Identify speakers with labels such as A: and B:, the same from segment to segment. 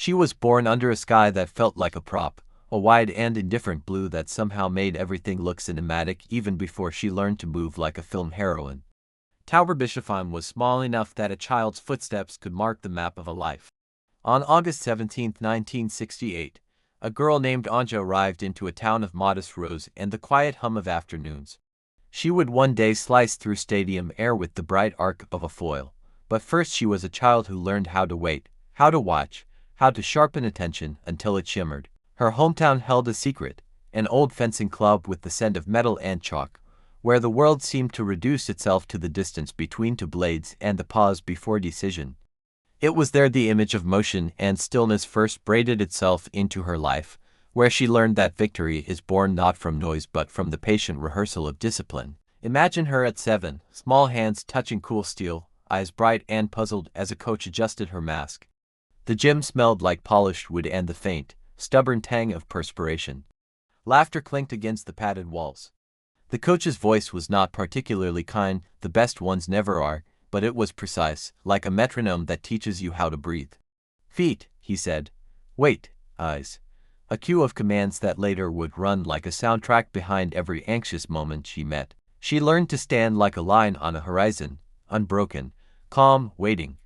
A: She was born under a sky that felt like a prop, a wide and indifferent blue that somehow made everything look cinematic even before she learned to move like a film heroine. Tauberbischofsheim was small enough that a child's footsteps could mark the map of a life. On August 17, 1968, a girl named Anja arrived into a town of modest rows and the quiet hum of afternoons. She would one day slice through stadium air with the bright arc of a foil. But first she was a child who learned how to wait, how to watch, how to sharpen attention until it shimmered. Her hometown held a secret, an old fencing club with the scent of metal and chalk, where the world seemed to reduce itself to the distance between two blades and the pause before decision. It was there the image of motion and stillness first braided itself into her life, where she learned that victory is born not from noise but from the patient rehearsal of discipline. Imagine her at 7, small hands touching cool steel, eyes bright and puzzled as a coach adjusted her mask. The gym smelled like polished wood and the faint, stubborn tang of perspiration. Laughter clinked against the padded walls. The coach's voice was not particularly kind, the best ones never are, but it was precise, like a metronome that teaches you how to breathe. Feet, he said. Wait, eyes. A cue of commands that later would run like a soundtrack behind every anxious moment she met. She learned to stand like a line on a horizon, unbroken, calm, waiting.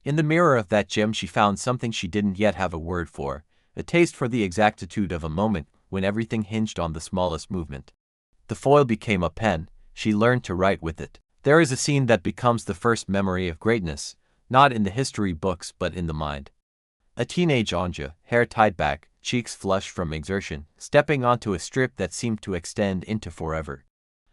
A: In the mirror of that gym she found something she didn't yet have a word for, a taste for the exactitude of a moment when everything hinged on the smallest movement. The foil became a pen, she learned to write with it. There is a scene that becomes the first memory of greatness, not in the history books but in the mind. A teenage Anja, hair tied back, cheeks flushed from exertion, stepping onto a strip that seemed to extend into forever.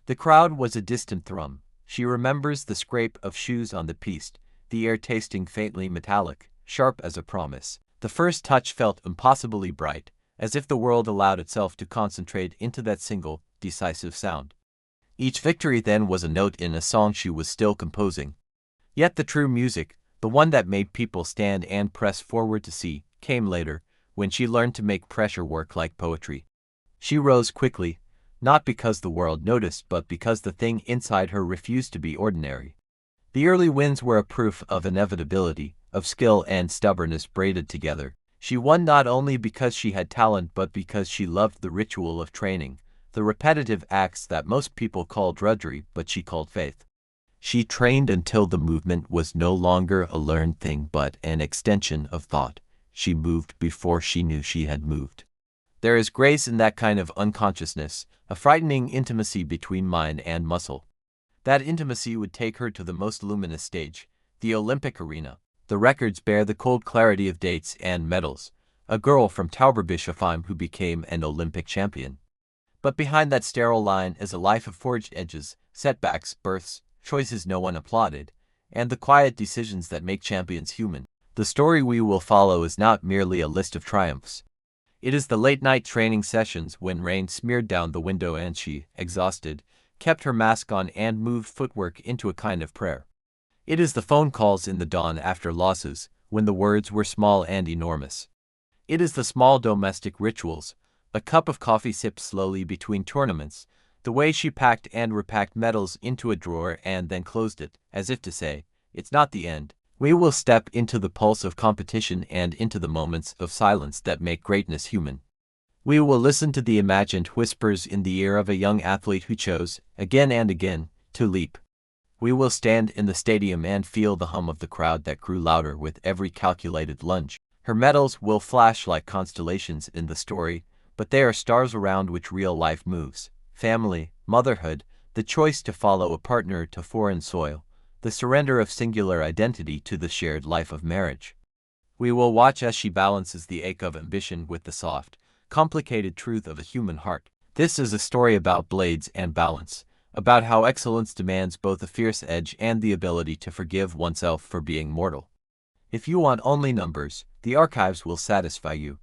A: The crowd was a distant thrum. She remembers the scrape of shoes on the piste, the air tasting faintly metallic, sharp as a promise. The first touch felt impossibly bright, as if the world allowed itself to concentrate into that single, decisive sound. Each victory then was a note in a song she was still composing. Yet the true music, the one that made people stand and press forward to see, came later, when she learned to make pressure work like poetry. She rose quickly, not because the world noticed but because the thing inside her refused to be ordinary. The early wins were a proof of inevitability, of skill and stubbornness braided together. She won not only because she had talent but because she loved the ritual of training, the repetitive acts that most people call drudgery but she called faith. She trained until the movement was no longer a learned thing but an extension of thought. She moved before she knew she had moved. There is grace in that kind of unconsciousness, a frightening intimacy between mind and muscle. That intimacy would take her to the most luminous stage, the Olympic arena. The records bear the cold clarity of dates and medals, a girl from Tauberbischofsheim who became an Olympic champion. But behind that sterile line is a life of forged edges, setbacks, births, choices no one applauded, and the quiet decisions that make champions human. The story we will follow is not merely a list of triumphs. It is the late-night training sessions when rain smeared down the window and she, exhausted, kept her mask on and moved footwork into a kind of prayer. It is the phone calls in the dawn after losses, when the words were small and enormous. It is the small domestic rituals, a cup of coffee sipped slowly between tournaments, the way she packed and repacked medals into a drawer and then closed it, as if to say, it's not the end. We will step into the pulse of competition and into the moments of silence that make greatness human. We will listen to the imagined whispers in the ear of a young athlete who chose, again and again, to leap. We will stand in the stadium and feel the hum of the crowd that grew louder with every calculated lunge. Her medals will flash like constellations in the story, but they are stars around which real life moves. Family, motherhood, the choice to follow a partner to foreign soil, the surrender of singular identity to the shared life of marriage. We will watch as she balances the ache of ambition with the soft, complicated truth of a human heart. This is a story about blades and balance, about how excellence demands both a fierce edge and the ability to forgive oneself for being mortal. If you want only numbers, the archives will satisfy you.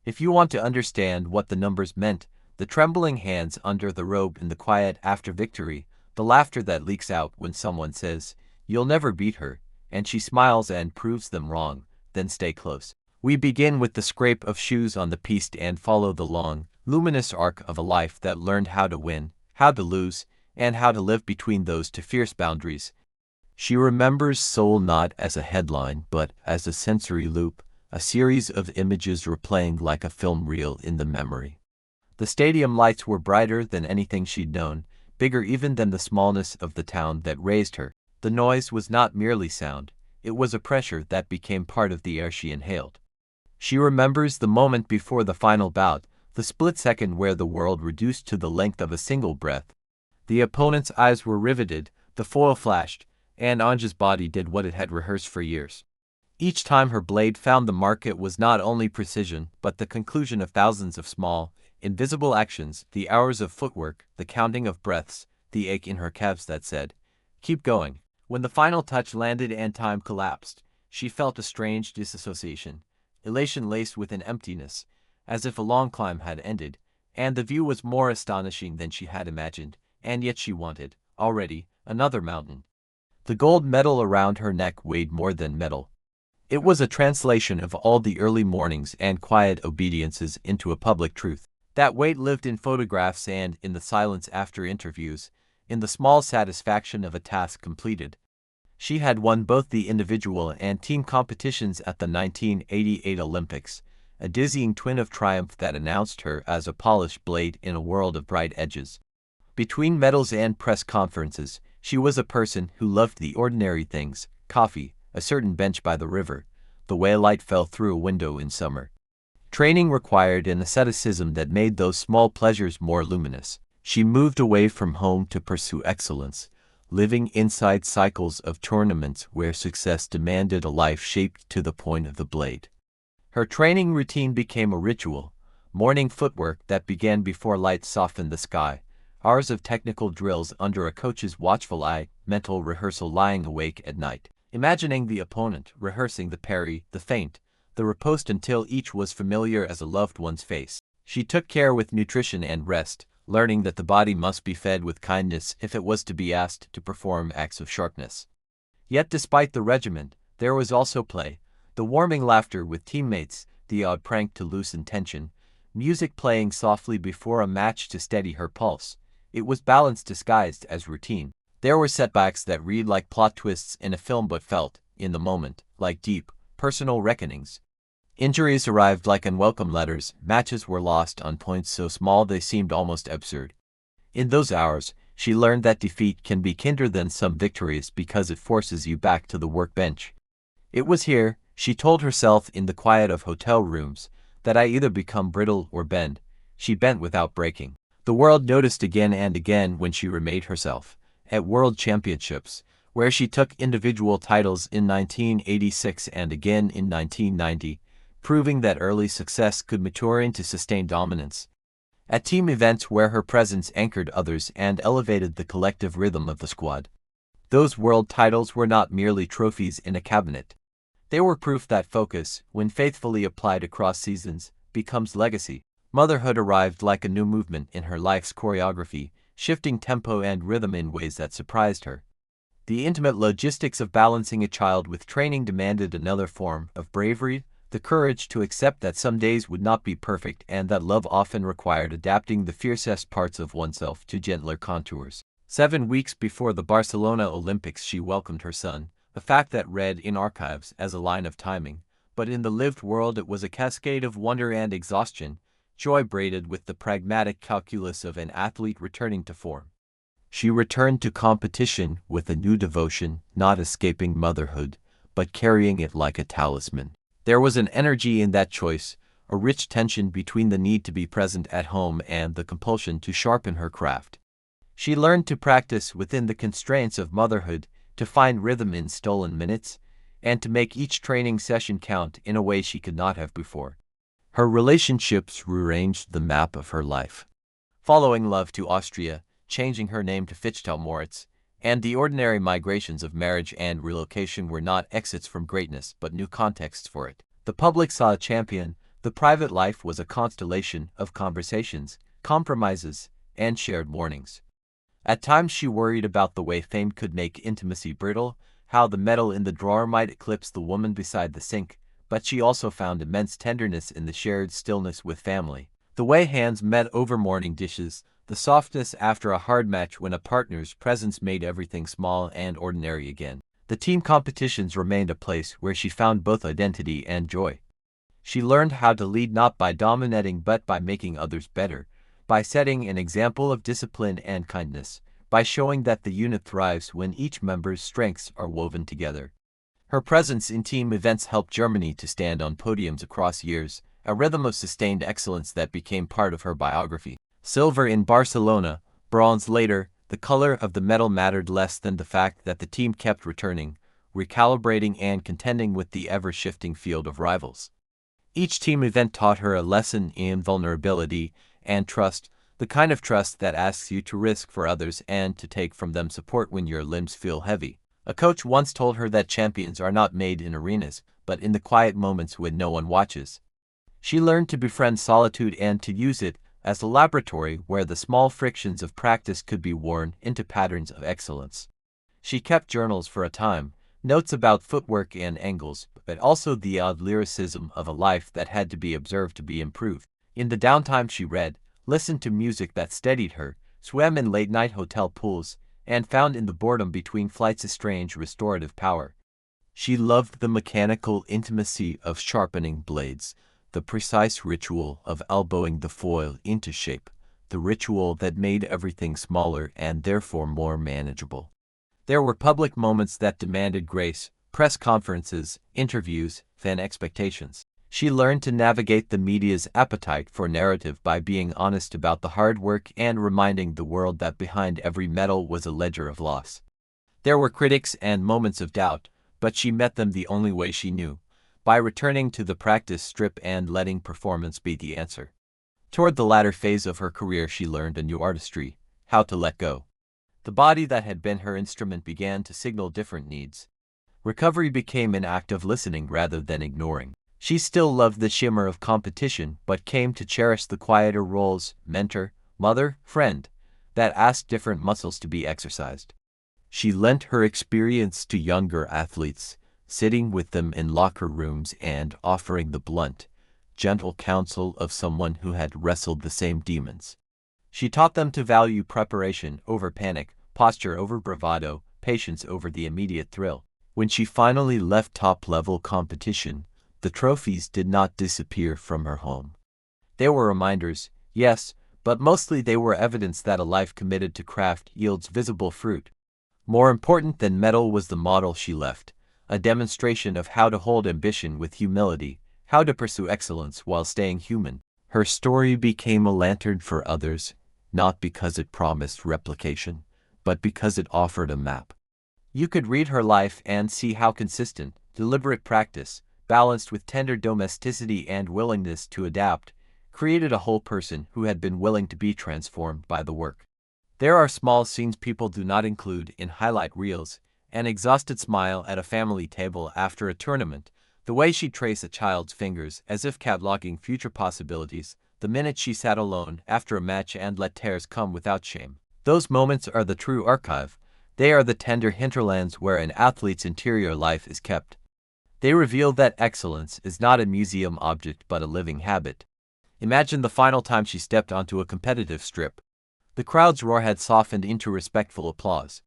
A: If you want to understand what the numbers meant, the trembling hands under the robe in the quiet after victory, the laughter that leaks out when someone says, "You'll never beat her," and she smiles and proves them wrong, then stay close. We begin with the scrape of shoes on the piste and follow the long, luminous arc of a life that learned how to win, how to lose, and how to live between those two fierce boundaries. She remembers Seoul not as a headline but as a sensory loop, A series of images replaying like a film reel in the memory. The stadium lights were brighter than anything she'd known, bigger even than the smallness of the town that raised her. The noise was not merely sound, it was a pressure that became part of the air she inhaled. She remembers the moment before the final bout, the split second where the world reduced to the length of a single breath. The opponent's eyes were riveted, the foil flashed, and Anja's body did what it had rehearsed for years. Each time her blade found the mark, it was not only precision, but the conclusion of thousands of small, invisible actions, the hours of footwork, the counting of breaths, the ache in her calves that said, "Keep going." When the final touch landed and time collapsed, she felt a strange disassociation, elation laced with an emptiness, as if a long climb had ended, and the view was more astonishing than she had imagined, and yet she wanted, already, another mountain. The gold medal around her neck weighed more than metal. It was a translation of all the early mornings and quiet obediences into a public truth. That weight lived in photographs and in the silence after interviews, in the small satisfaction of a task completed. She had won both the individual and team competitions at the 1988 Olympics, a dizzying twin of triumph that announced her as a polished blade in a world of bright edges. Between medals and press conferences, she was a person who loved the ordinary things: coffee, a certain bench by the river, the way light fell through a window in summer. Training required an asceticism that made those small pleasures more luminous. She moved away from home to pursue excellence, living inside cycles of tournaments where success demanded a life shaped to the point of the blade. Her training routine became a ritual: morning footwork that began before light softened the sky, hours of technical drills under a coach's watchful eye, mental rehearsal lying awake at night, imagining the opponent, rehearsing the parry, the feint, the riposte until each was familiar as a loved one's face. She took care with nutrition and rest, learning that the body must be fed with kindness if it was to be asked to perform acts of sharpness. Yet despite the regimen, there was also play, the warming laughter with teammates, the odd prank to loosen tension, music playing softly before a match to steady her pulse. It was balance disguised as routine. There were setbacks that read like plot twists in a film but felt, in the moment, like deep, personal reckonings. Injuries arrived like unwelcome letters, matches were lost on points so small they seemed almost absurd. In those hours, she learned that defeat can be kinder than some victories because it forces you back to the workbench. It was here, she told herself in the quiet of hotel rooms, that I either become brittle or bend. She bent without breaking. The world noticed again and again when she remade herself. At World Championships, where she took individual titles in 1986 and again in 1990, proving that early success could mature into sustained dominance. At team events where her presence anchored others and elevated the collective rhythm of the squad. Those world titles were not merely trophies in a cabinet. They were proof that focus, when faithfully applied across seasons, becomes legacy. Motherhood arrived like a new movement in her life's choreography, shifting tempo and rhythm in ways that surprised her. The intimate logistics of balancing a child with training demanded another form of bravery, the courage to accept that some days would not be perfect and that love often required adapting the fiercest parts of oneself to gentler contours. 7 weeks before the Barcelona Olympics, she welcomed her son, a fact that read in archives as a line of timing, but in the lived world it was a cascade of wonder and exhaustion, joy braided with the pragmatic calculus of an athlete returning to form. She returned to competition with a new devotion, not escaping motherhood, but carrying it like a talisman. There was an energy in that choice, a rich tension between the need to be present at home and the compulsion to sharpen her craft. She learned to practice within the constraints of motherhood, to find rhythm in stolen minutes, and to make each training session count in a way she could not have before. Her relationships rearranged the map of her life. Following love to Austria, changing her name to Fichtel-Mauritz, and the ordinary migrations of marriage and relocation were not exits from greatness but new contexts for it. The public saw a champion, the private life was a constellation of conversations, compromises, and shared mornings. At times she worried about the way fame could make intimacy brittle, how the medal in the drawer might eclipse the woman beside the sink, but she also found immense tenderness in the shared stillness with family. The way hands met over morning dishes, the softness after a hard match when a partner's presence made everything small and ordinary again. The team competitions remained a place where she found both identity and joy. She learned how to lead not by dominating but by making others better, by setting an example of discipline and kindness, by showing that the unit thrives when each member's strengths are woven together. Her presence in team events helped Germany to stand on podiums across years, a rhythm of sustained excellence that became part of her biography. Silver in Barcelona, bronze later, the color of the medal mattered less than the fact that the team kept returning, recalibrating and contending with the ever-shifting field of rivals. Each team event taught her a lesson in vulnerability and trust, the kind of trust that asks you to risk for others and to take from them support when your limbs feel heavy. A coach once told her that champions are not made in arenas, but in the quiet moments when no one watches. She learned to befriend solitude and to use it as a laboratory where the small frictions of practice could be worn into patterns of excellence. She kept journals for a time, notes about footwork and angles, but also the odd lyricism of a life that had to be observed to be improved. In the downtime she read, listened to music that steadied her, swam in late-night hotel pools, and found in the boredom between flights a strange restorative power. She loved the mechanical intimacy of sharpening blades, the precise ritual of elbowing the foil into shape, the ritual that made everything smaller and therefore more manageable. There were public moments that demanded grace, press conferences, interviews, fan expectations. She learned to navigate the media's appetite for narrative by being honest about the hard work and reminding the world that behind every medal was a ledger of loss. There were critics and moments of doubt, but she met them the only way she knew, by returning to the practice strip and letting performance be the answer. Toward the latter phase of her career she learned a new artistry, how to let go. The body that had been her instrument began to signal different needs. Recovery became an act of listening rather than ignoring. She still loved the shimmer of competition but came to cherish the quieter roles, mentor, mother, friend, that asked different muscles to be exercised. She lent her experience to younger athletes, sitting with them in locker rooms and offering the blunt, gentle counsel of someone who had wrestled the same demons. She taught them to value preparation over panic, posture over bravado, patience over the immediate thrill. When she finally left top-level competition, the trophies did not disappear from her home. They were reminders, yes, but mostly they were evidence that a life committed to craft yields visible fruit. More important than medal was the model she left, a demonstration of how to hold ambition with humility, how to pursue excellence while staying human. Her story became a lantern for others, not because it promised replication, but because it offered a map. You could read her life and see how consistent, deliberate practice, balanced with tender domesticity and willingness to adapt, created a whole person who had been willing to be transformed by the work. There are small scenes people do not include in highlight reels, an exhausted smile at a family table after a tournament, the way she traced a child's fingers as if cataloging future possibilities, the minute she sat alone after a match and let tears come without shame. Those moments are the true archive. They are the tender hinterlands where an athlete's interior life is kept. They reveal that excellence is not a museum object but a living habit. Imagine the final time she stepped onto a competitive strip. The crowd's roar had softened into respectful applause.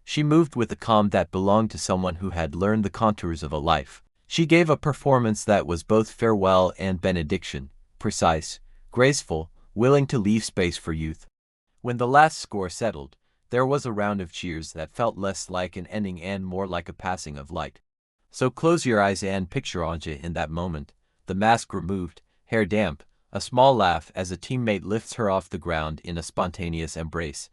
A: She moved with a calm that belonged to someone who had learned the contours of a life. She gave a performance that was both farewell and benediction, precise, graceful, willing to leave space for youth. When the last score settled, there was a round of cheers that felt less like an ending and more like a passing of light. So close your eyes and picture Anja in that moment, the mask removed, hair damp, a small laugh as a teammate lifts her off the ground in a spontaneous embrace.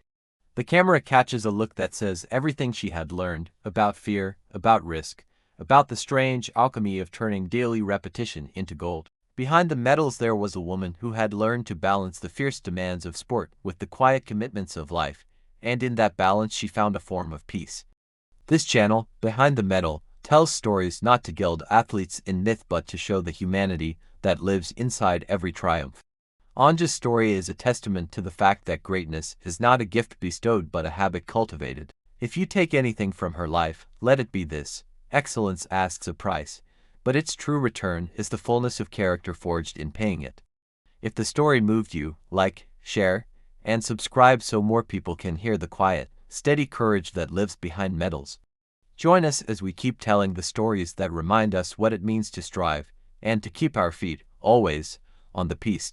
A: The camera catches a look that says everything she had learned, about fear, about risk, about the strange alchemy of turning daily repetition into gold. Behind the medals there was a woman who had learned to balance the fierce demands of sport with the quiet commitments of life, and in that balance she found a form of peace. This channel, Behind the Medal, tells stories not to gild athletes in myth but to show the humanity that lives inside every triumph. Anja's story is a testament to the fact that greatness is not a gift bestowed but a habit cultivated. If you take anything from her life, let it be this: excellence asks a price, but its true return is the fullness of character forged in paying it. If the story moved you, like, share, and subscribe so more people can hear the quiet, steady courage that lives behind medals. Join us as we keep telling the stories that remind us what it means to strive, and to keep our feet, always, on the piste.